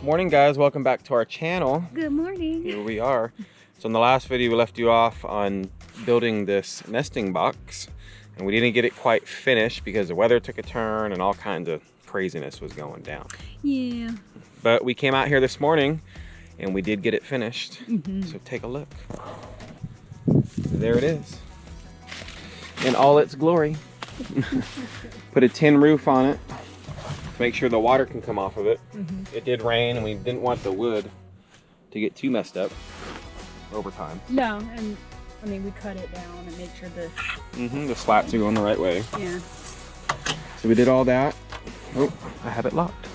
Morning guys, welcome back to our channel. Good morning. Here we are. So in the last video we left you off on building this nesting box, and we didn't get it quite finished because the weather took a turn and all kinds of craziness was going down. Yeah. But we came out here this morning and we did get it finished. So take a look. There it is in all its glory. Put a tin roof on it to make sure the water can come off of it. It did rain and we didn't want the wood to get too messed up over time. No, and I mean we cut it down and make sure The slats are going the right way. Yeah. So we did all that. Oh, I have it locked.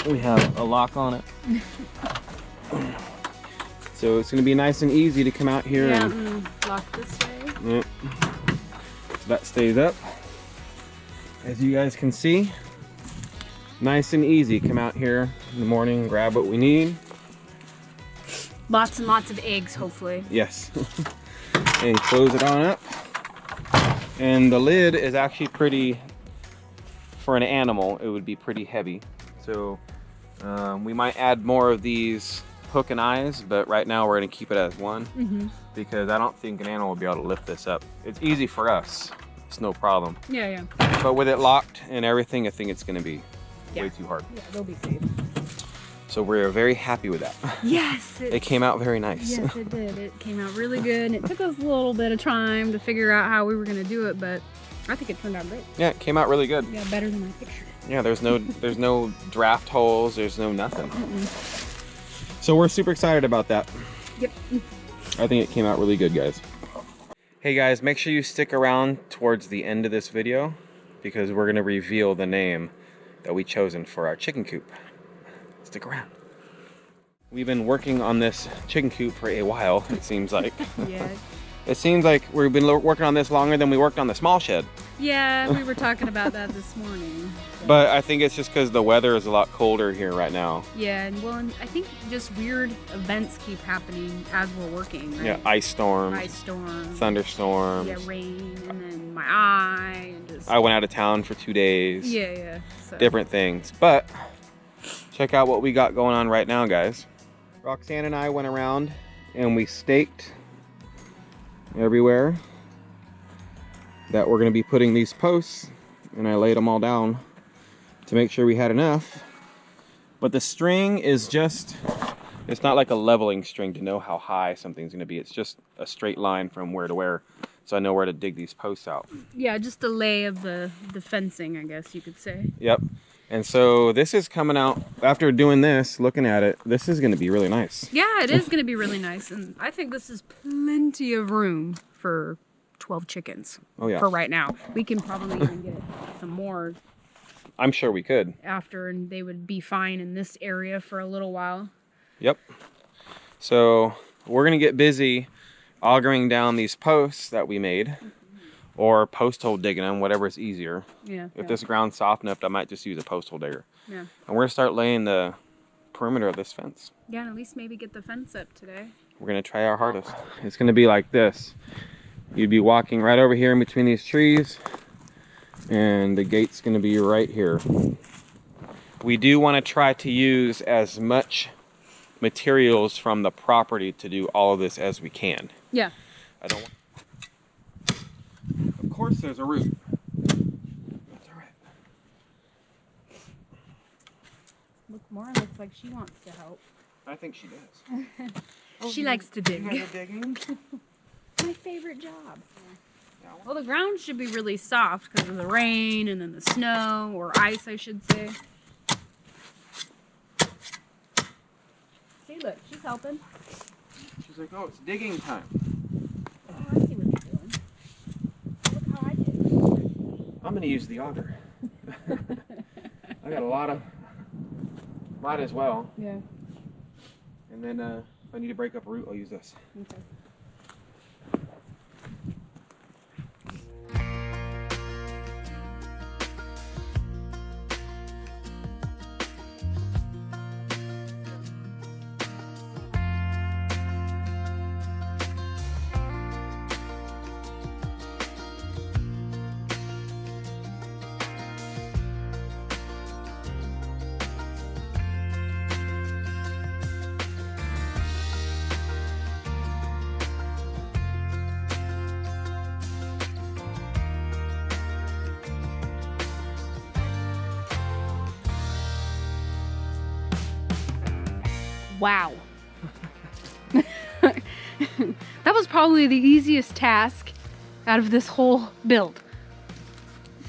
We have a lock on it. So it's going to be nice and easy to come out here and lock this way. Yep. So that stays up. As you guys can see, nice and easy. Come out here in the morning, grab what we need. Lots and lots of eggs, hopefully. Yes. And close it on up. And the lid is actually pretty, for an animal, it would be pretty heavy. So we might add more of these hook and eyes, but right now we're going to keep it as one because I don't think an animal will be able to lift this up. It's easy for us. It's no problem. Yeah. But with it locked and everything, I think it's going to be way too hard. Yeah, they'll be safe. So we're very happy with that. Yes. It came out very nice. Yes, it did. It came out really good. And it took us a little bit of time to figure out how we were going to do it, but I think it turned out great. Yeah, it came out really good. Yeah, better than I pictured. Yeah, there's no draft holes. There's no nothing. So we're super excited about that. Yep. I think it came out really good, guys. Hey guys, make sure you stick around towards the end of this video because we're going to reveal the name that we chosen for our chicken coop. Stick around. We've been working on this chicken coop for a while, it seems like. Yeah. It seems like we've been working on this longer than we worked on the small shed. Yeah, we were talking about that this morning. So. But I think it's just because the weather is a lot colder here right now. Yeah, and well, I think just weird events keep happening as we're working, right? Yeah, ice storms. Ice storms. Thunderstorms. Yeah, rain, and then my eye, and just... I went out of town for 2 days. Yeah. So. Different things. But check out what we got going on right now, guys. Roxane and I went around and we staked everywhere that we're going to be putting these posts, and I laid them all down to make sure we had enough. But the string is just, it's not like a leveling string to know how high something's going to be. It's just a straight line from where to where, so I know where to dig these posts out. Yeah, just the lay of the fencing, I guess you could say. Yep. And so this is coming out, after doing this, looking at it, this is going to be really nice. Yeah, it is going to be really nice. And I think this is plenty of room for 12 chickens. Oh, yeah. For right now. We can probably even get some more. I'm sure we could. After, and they would be fine in this area for a little while. Yep. So we're going to get busy augering down these posts that we made. Or post hole digging them, whatever is easier. Yeah. If this ground's soft enough, I might just use a post hole digger. Yeah. And we're gonna start laying the perimeter of this fence. Yeah, and at least maybe get the fence up today. We're gonna try our hardest. It's gonna be like this. You'd be walking right over here in between these trees, and the gate's gonna be right here. We do want to try to use as much materials from the property to do all of this as we can. Yeah. I don't want... Of course there's a root. That's all right. Look, Mara looks like she wants to help. I think she does. She likes to dig. Digging. My favorite job. Yeah. Well, the ground should be really soft because of the rain and then the snow, or ice, I should say. See, look, she's helping. She's like, oh, it's digging time. Oh, I see what you're doing. Look how I did. I'm going to use the auger. I got a lot might as well. Yeah. And then if I need to break up a root, I'll use this. Okay. Wow. That was probably the easiest task out of this whole build.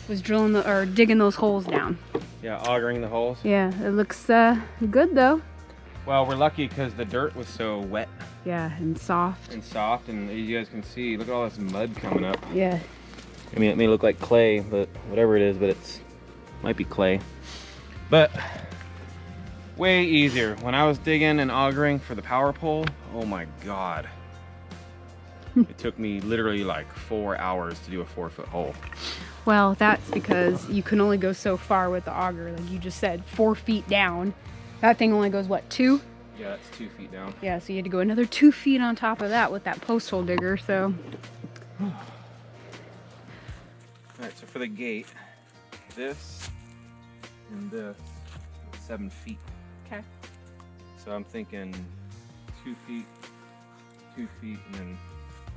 Was drilling or digging those holes down. Yeah, augering the holes. Yeah, it looks good though. Well, we're lucky because the dirt was so wet. Yeah, and soft. And soft, and as you guys can see, look at all this mud coming up. Yeah. I mean, it may look like clay, but whatever it is, but might be clay. But way easier. When I was digging and augering for the power pole, oh my God. It took me literally like 4 hours to do a 4-foot hole. Well, that's because you can only go so far with the auger. Like you just said, 4 feet down. That thing only goes, what, 2? Yeah, that's 2 feet down. Yeah, so you had to go another 2 feet on top of that with that post hole digger, so. All right, so for the gate, this and this, 7 feet. Okay. So I'm thinking 2 feet, 2 feet, and then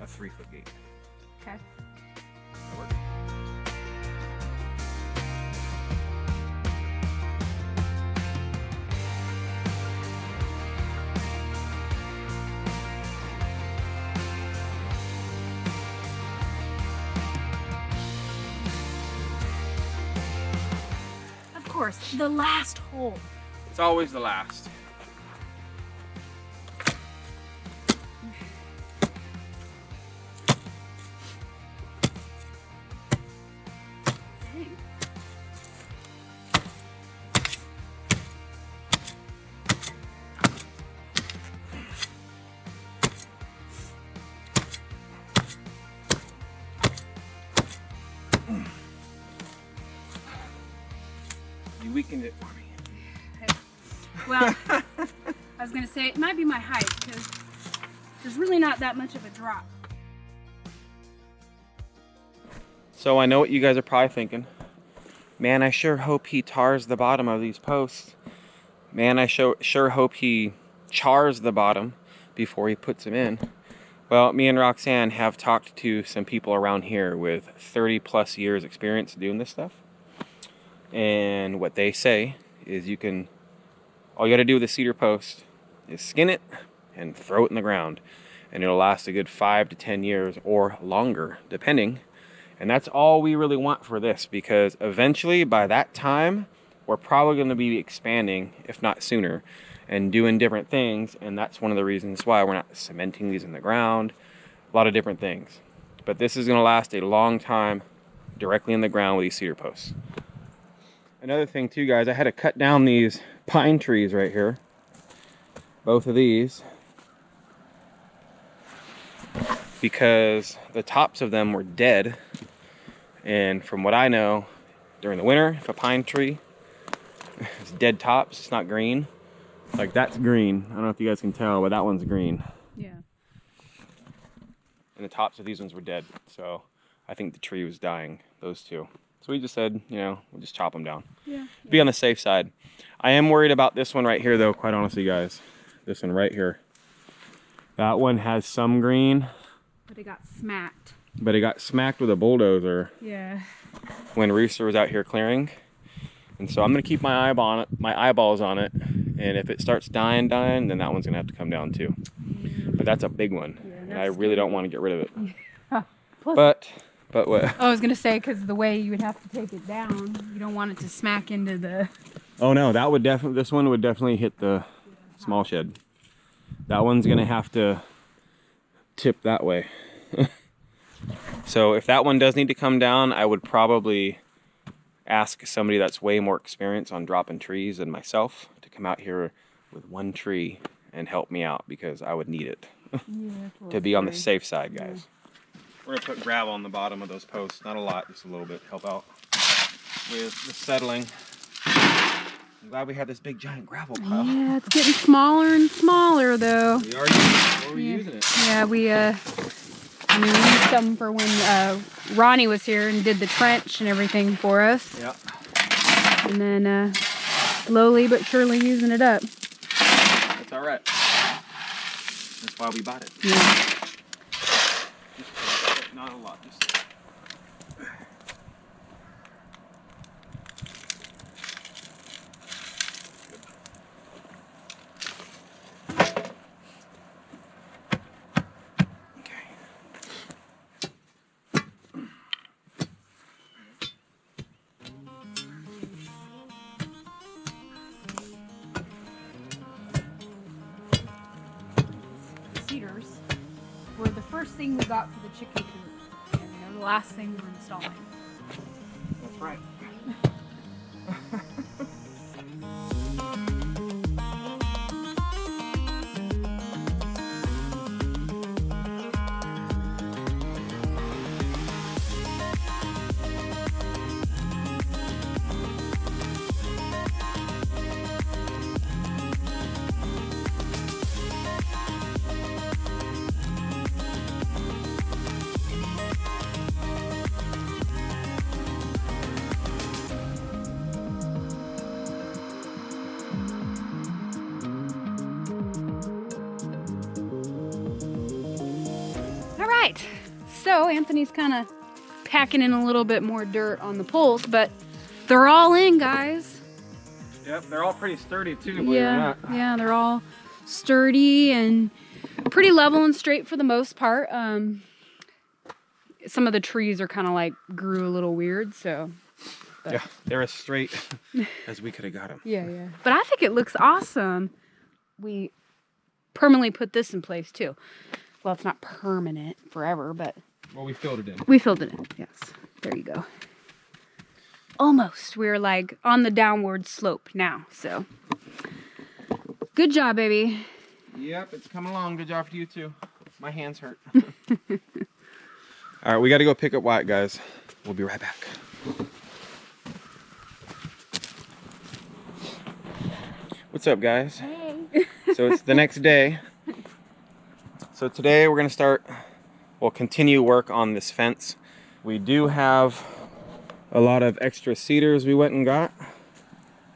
a 3-foot gate. Okay. That works. Of course, the last hole. It's always the last. You weakened it for me. Well, I was gonna say it might be my height because there's really not that much of a drop. So I know what you guys are probably thinking. Man, I sure hope he tars the bottom of these posts. Man, I sure hope he chars the bottom before he puts them in. Well, me and Roxanne have talked to some people around here with 30 plus years experience doing this stuff. And what they say is all you gotta do with a cedar post is skin it and throw it in the ground. And it'll last a good 5 to 10 years or longer, depending. And that's all we really want for this, because eventually by that time, we're probably gonna be expanding, if not sooner, and doing different things. And that's one of the reasons why we're not cementing these in the ground, a lot of different things. But this is gonna last a long time directly in the ground with these cedar posts. Another thing too, guys, I had to cut down these pine trees right here. Both of these. Because the tops of them were dead. And from what I know, during the winter, if a pine tree is dead tops, it's not green. Like that's green. I don't know if you guys can tell, but that one's green. Yeah. And the tops of these ones were dead. So I think the tree was dying, those two. So we just said, we'll just chop them down. Yeah. Be on the safe side. I am worried about this one right here though, quite honestly, guys. This one right here. That one has some green. But it got smacked. But it got smacked with a bulldozer. Yeah. When Rooster was out here clearing. And so I'm gonna keep my eyeballs on it. And if it starts dying, then that one's gonna have to come down too. But that's a big one. Yeah, and I really don't want to get rid of it. Plus, But what? I was gonna say, because the way you would have to take it down, you don't want it to smack into the. Oh no, this one would definitely hit the small shed. That one's gonna have to tip that way. So if that one does need to come down, I would probably ask somebody that's way more experienced on dropping trees than myself to come out here with one tree and help me out, because I would need it to be on the safe side, guys. Yeah. We're gonna put gravel on the bottom of those posts. Not a lot, just a little bit, help out with the settling. I'm glad we have this big giant gravel pile. Yeah, it's getting smaller and smaller though. We are using it. Yeah, we used some for when Ronnie was here and did the trench and everything for us. Yeah. And then slowly but surely using it up. That's all right. That's why we bought it. Yeah. Not a lot. first thing we got for the chicken coop, and they're the last thing we're installing. That's right. All right, so Anthony's kind of packing in a little bit more dirt on the poles, but they're all in, guys. Yep, they're all pretty sturdy too, believe it or not. Yeah, they're all sturdy and pretty level and straight for the most part. Some of the trees are kind of like grew a little weird, so. Yeah, they're as straight as we could have got them. Yeah. But I think it looks awesome. We permanently put this in place too. Well, it's not permanent forever, but. Well, we filled it in. We filled it in, yes. There you go. Almost. We're like on the downward slope now, so. Good job, baby. Yep, it's coming along. Good job for you too. My hands hurt. All right, we got to go pick up Wyatt, guys. We'll be right back. What's up, guys? Hey. So it's the next day. So today we're we'll continue work on this fence. We do have a lot of extra cedars we went and got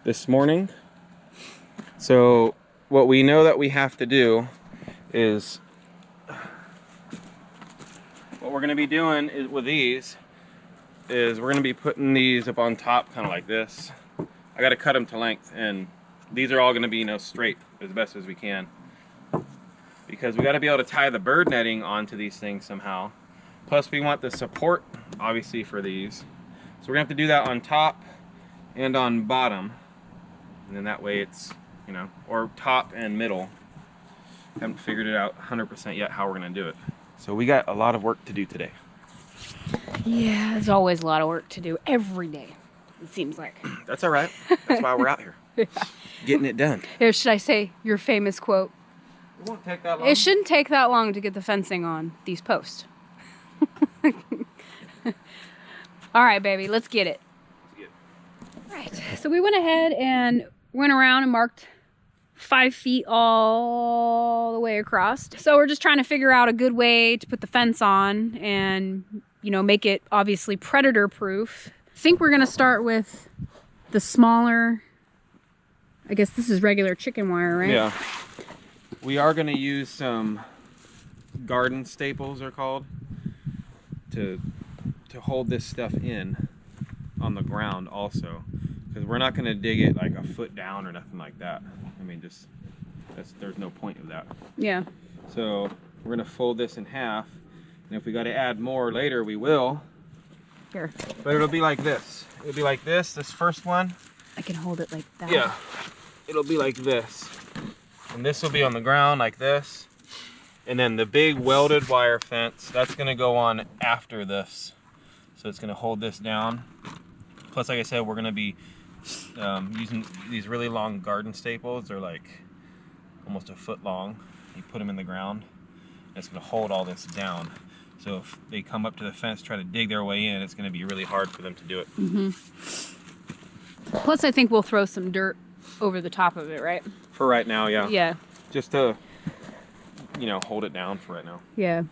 this morning. So what we know that we have to do is, what we're gonna be doing is with these is we're gonna be putting these up on top kind of like this. I gotta cut them to length, and these are all gonna be, straight as best as we can, because we got to be able to tie the bird netting onto these things somehow. Plus we want the support obviously for these, so we're gonna have to do that on top and on bottom, and then that way it's or top and middle. Haven't figured it out 100% yet how we're gonna do it. So we got a lot of work to do today. Yeah, there's always a lot of work to do every day, it seems like. That's all right. That's why we're out here. Yeah. Getting it done. Or should I say your famous quote? It won't take that long. It shouldn't take that long to get the fencing on these posts. All right, baby, let's get it. Right, so we went ahead and went around and marked 5 feet all the way across. So we're just trying to figure out a good way to put the fence on and, make it obviously predator proof. I think we're gonna start with the smaller, I guess this is regular chicken wire, right? Yeah. We are gonna use some garden staples, they're called, to hold this stuff in on the ground also, because we're not gonna dig it like a foot down or nothing like that. I mean, there's no point of that. Yeah. So we're gonna fold this in half, and if we got to add more later, we will. Here. But it'll be like this. It'll be like this first one. I can hold it like that. Yeah. It'll be like this. And this will be on the ground like this. And then the big welded wire fence, that's gonna go on after this. So it's gonna hold this down. Plus, like I said, we're gonna be using these really long garden staples. They're like almost a foot long. You put them in the ground, and it's gonna hold all this down. So if they come up to the fence, try to dig their way in, it's gonna be really hard for them to do it. Mm-hmm. Plus, I think we'll throw some dirt over the top of it, right? For right now, yeah. Yeah. Just to, hold it down for right now. Yeah.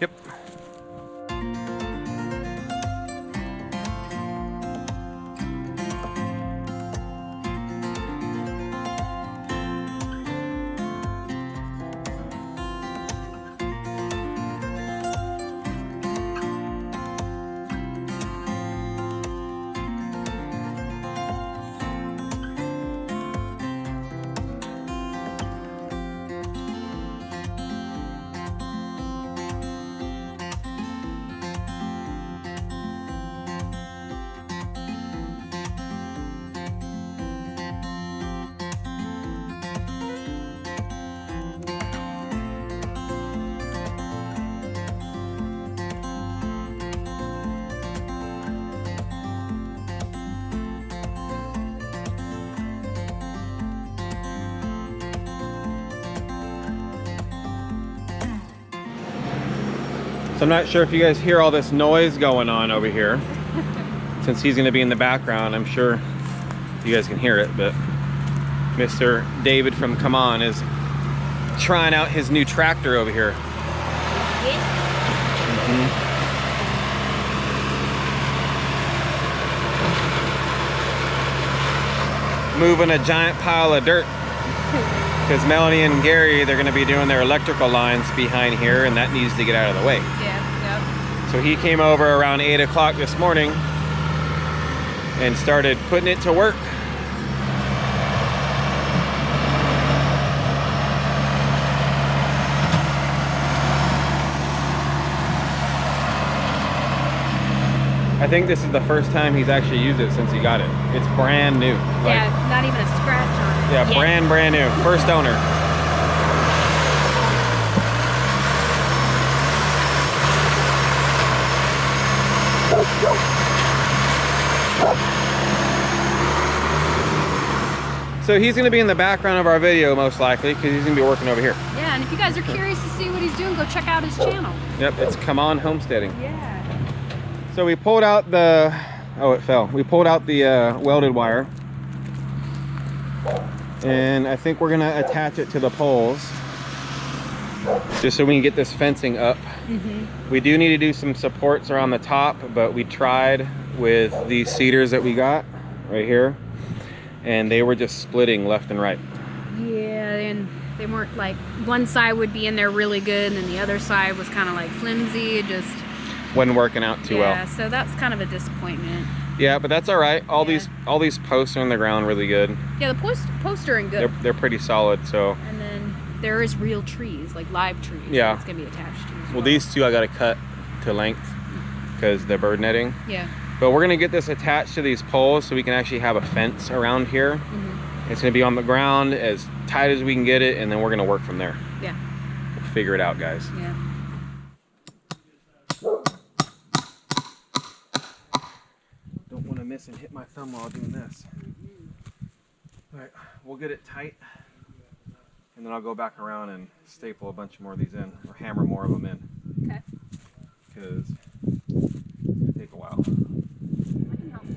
Yep. So I'm not sure if you guys hear all this noise going on over here. Since he's gonna be in the background, I'm sure you guys can hear it, but Mr. David from Come On is trying out his new tractor over here. Moving a giant pile of dirt because Melanie and Gary, they're going to be doing their electrical lines behind here, and that needs to get out of the way. Yeah, So he came over around 8 o'clock this morning and started putting it to work. I think this is the first time he's actually used it since he got it. It's brand new. Yeah, not even a scratch on it. Yeah, brand new. First owner. So he's going to be in the background of our video most likely because he's going to be working over here. Yeah, and if you guys are curious to see what he's doing, go check out his channel. Yep, it's Come On Homesteading. Yeah. So we pulled out the, oh it fell. We pulled out the welded wire. And I think we're going to attach it to the poles. Just so we can get this fencing up. We do need to do some supports around the top, but we tried with these cedars that we got right here. And they were just splitting left and right. Yeah, and they weren't like, one side would be in there really good, and then the other side was kind of like flimsy. It just wasn't working out too well. Yeah, so that's kind of a disappointment. Yeah, but that's all right. All these posts are on the ground really good. Yeah, the posts are in good. They're pretty solid. So. And then there is real trees, like live trees. Yeah. It's gonna be attached to. Well, these two I got to cut to length because they're bird netting. Yeah. But we're gonna get this attached to these poles so we can actually have a fence around here. It's gonna be on the ground as tight as we can get it, and then we're gonna work from there. Yeah. We'll figure it out, guys. Yeah. Don't want to miss and hit my thumb while doing this. All right, we'll get it tight, and then I'll go back around and staple a bunch more of these in, or hammer more of them in. Okay. Because it'll take a while. I can help you.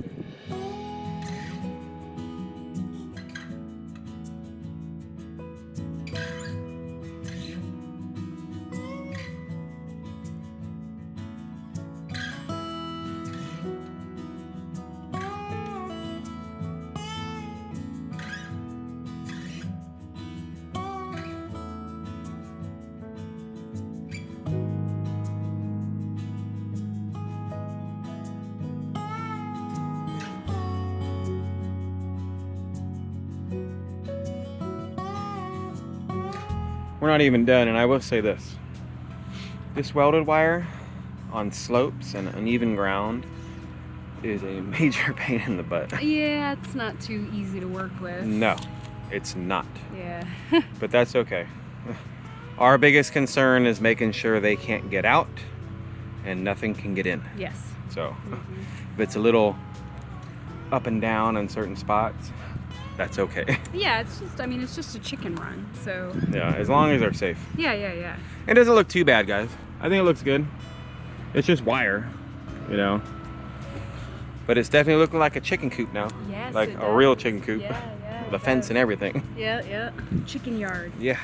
We're not even done, and I will say this. This welded wire on slopes and uneven ground is a major pain in the butt. Yeah, it's not too easy to work with. No, it's not. Yeah. But that's okay. Our biggest concern is making sure they can't get out and nothing can get in. Yes. So if it's a little up and down in certain spots, that's okay. Yeah, it's just, I mean, it's just a chicken run, so. Yeah, as long as they're safe. Yeah, yeah, yeah. It doesn't look too bad, guys. I think it looks good. It's just wire, you know. But it's definitely looking like a chicken coop now. Yes, like it a does. real chicken coop. Yeah, yeah. With a fence and everything. Yeah, yeah. Chicken yard. Yeah.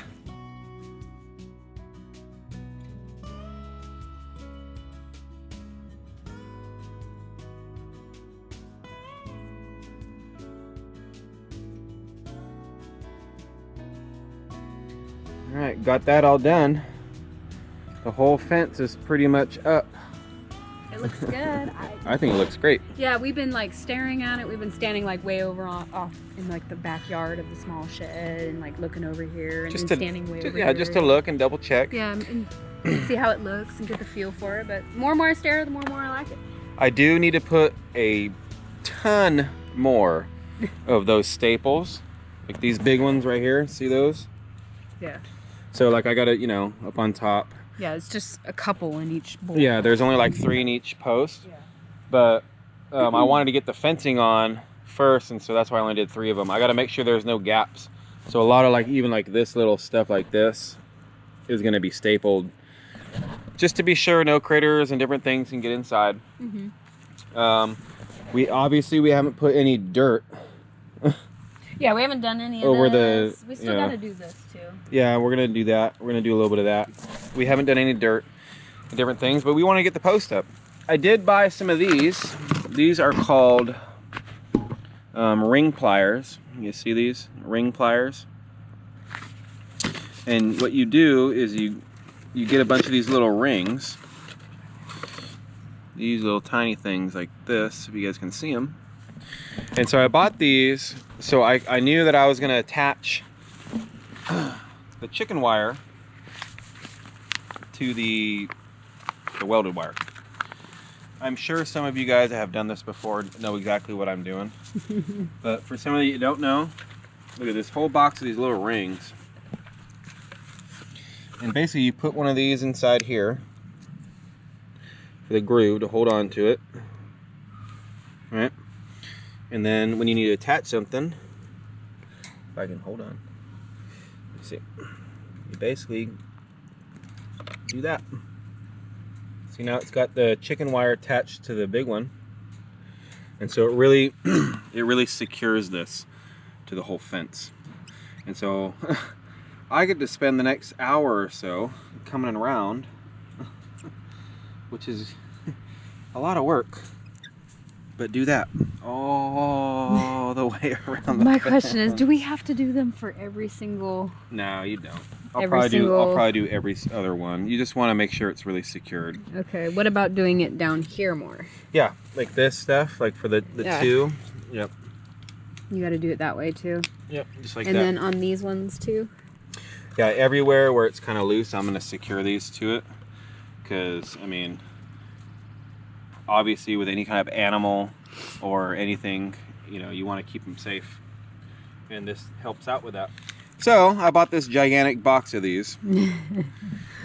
All right, got that all done. The whole fence is pretty much up. It looks good. I think it looks great. Yeah, we've been like staring at it. We've been standing like way over off in like the backyard of the small shed and like looking over here and Just then to- standing way Just, over yeah, here. just to look and double check. Yeah, and see how it looks and get the feel for it. But more and more I stare, the more and more I like it. I do need to put a ton more of those staples, like these big ones right here. See those? Yeah. So like I got it, you know, up on top. Yeah, it's just a couple in each bowl. Yeah, there's only like 3 in each post. Yeah. But I wanted to get the fencing on first, and so that's why I only did 3 of them. I got to make sure there's no gaps. So a lot of like even like this little stuff like this is going to be stapled just to be sure no critters and different things can get inside. We haven't put any dirt. Yeah, we haven't done any over of this. the. We still gotta do this too. Yeah, we're gonna do that. We're gonna do a little bit of that. We haven't done any dirt, different things, but we want to get the post up. I did buy some of these. These are called ring pliers. You see these ring pliers? And what you do is you get a bunch of these little rings. These little tiny things like this, if you guys can see them. And so I bought these, so I knew that I was gonna attach the chicken wire to the welded wire. I'm sure some of you guys that have done this before know exactly what I'm doing. But for some of you that don't know, look at this whole box of these little rings. And basically you put one of these inside here for the groove to hold on to it. Right? And then when you need to attach something, if I can hold on, let's see, you basically do that. See, now it's got the chicken wire attached to the big one, and so it really secures this to the whole fence. And so I get to spend the next hour or so coming around, which is a lot of work. But do that all the way around the My fence. question is, do we have to do them for every single? No, you don't. I'll probably do every other one. You just want to make sure it's really secured. Okay, what about doing it down here more? Yeah, like this stuff, like for the two. Yep. You got to do it that way too. Yep, just like and that. And then on these ones too? Yeah, everywhere where it's kind of loose, I'm going to secure these to it. Because, I mean, obviously with any kind of animal or anything, you know, you want to keep them safe. And this helps out with that. So I bought this gigantic box of these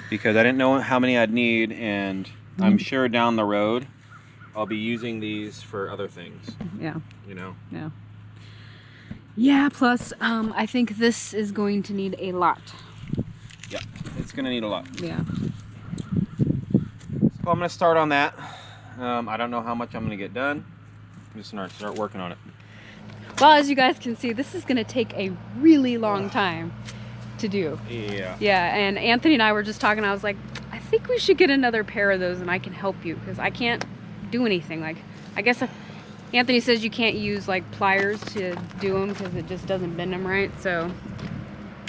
because I didn't know how many I'd need, and I'm sure down the road I'll be using these for other things. Yeah. You know? Yeah. Yeah, plus I think this is going to need a lot. Yeah, it's going to need a lot. Yeah. So I'm going to start on that. I don't know how much I'm going to get done. I'm just going to start working on it. Well, as you guys can see, this is going to take a really long time to do. Yeah. Yeah, and Anthony and I were just talking. I was like, I think we should get another pair of those and I can help you because I can't do anything. Like, I guess Anthony says you can't use like pliers to do them because it just doesn't bend them right. So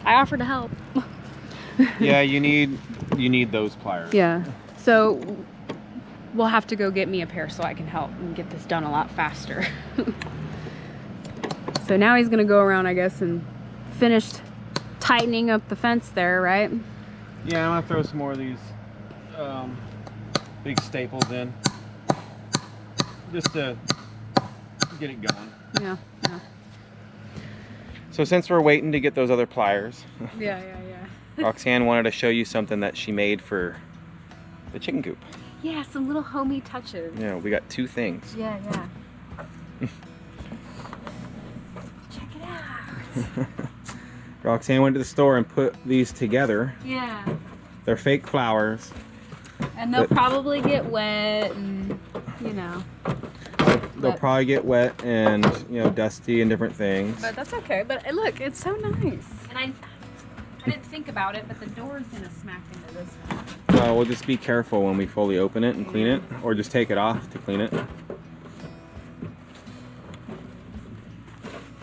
I offered to help. Yeah, you need those pliers. Yeah. So we'll have to go get me a pair so I can help and get this done a lot faster. So now he's gonna go around, I guess, and finish tightening up the fence there, right? Yeah, I'm gonna throw some more of these big staples in, just to get it going. Yeah, yeah. So since we're waiting to get those other pliers, Yeah. Roxanne wanted to show you something that she made for the chicken coop. Yeah, some little homey touches. Yeah, we got two things. Yeah. Check it out. Roxanne went to the store and put these together. Yeah. They're fake flowers. And they'll probably get wet and, you know. They'll probably get wet and, you know, dusty and different things. But that's okay. But look, it's so nice. And I didn't think about it, but the door's gonna smack into this one. Well, we'll just be careful when we fully open it and clean it, or just take it off to clean it.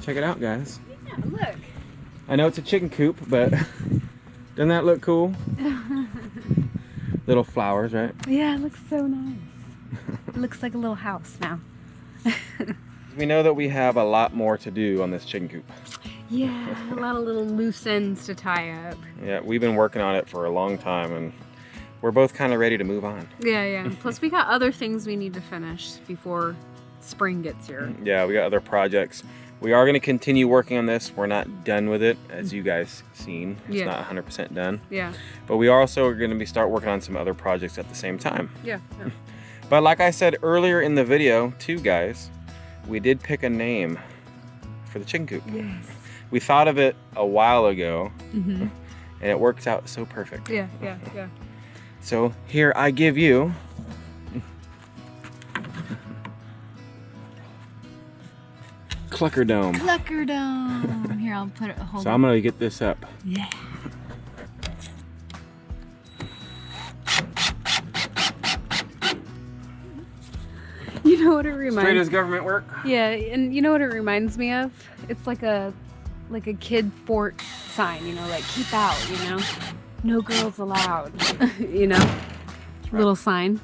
Check it out, guys. Yeah, look. I know it's a chicken coop, but doesn't that look cool? Little flowers, right? Yeah, it looks so nice. It looks like a little house now. We know that we have a lot more to do on this chicken coop. Yeah, a lot of little loose ends to tie up. Yeah, we've been working on it for a long time, and we're both kind of ready to move on. Yeah. Plus we got other things we need to finish before spring gets here. Yeah, we got other projects. We are going to continue working on this. We're not done with it, as you guys seen. It's not 100% done. Yeah. But we are also going to start working on some other projects at the same time. Yeah. But like I said earlier in the video, too, guys, we did pick a name for the chicken coop. Yes. We thought of it a while ago, and it works out so perfect. Yeah. So here I give you Clucker Dome. Clucker Dome. Here, I'll put it. Hold So on. I'm gonna get this up. Yeah. You know what it reminds Straight as government work. Yeah, and you know what it reminds me of? It's like a kid fort sign, you know, like keep out, you know? No girls allowed. You know? Right. Little sign.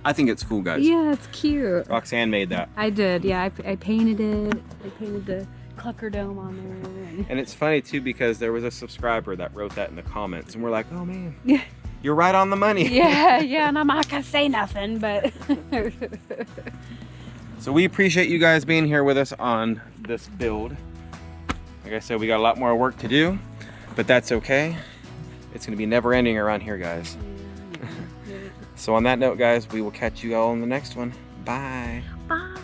I think it's cool, guys. Yeah, it's cute. Roxanne made that. I did, yeah. I painted it. I painted the Clucker Dome on there. And it's funny too because there was a subscriber that wrote that in the comments and we're like, oh man, Yeah. you're right on the money. Yeah, and I'm not gonna say nothing, but So we appreciate you guys being here with us on this build. Like I said, we got a lot more work to do, but that's okay. It's gonna be never ending around here, guys. yeah. So on that note, guys, we will catch you all in the next one. Bye. Bye.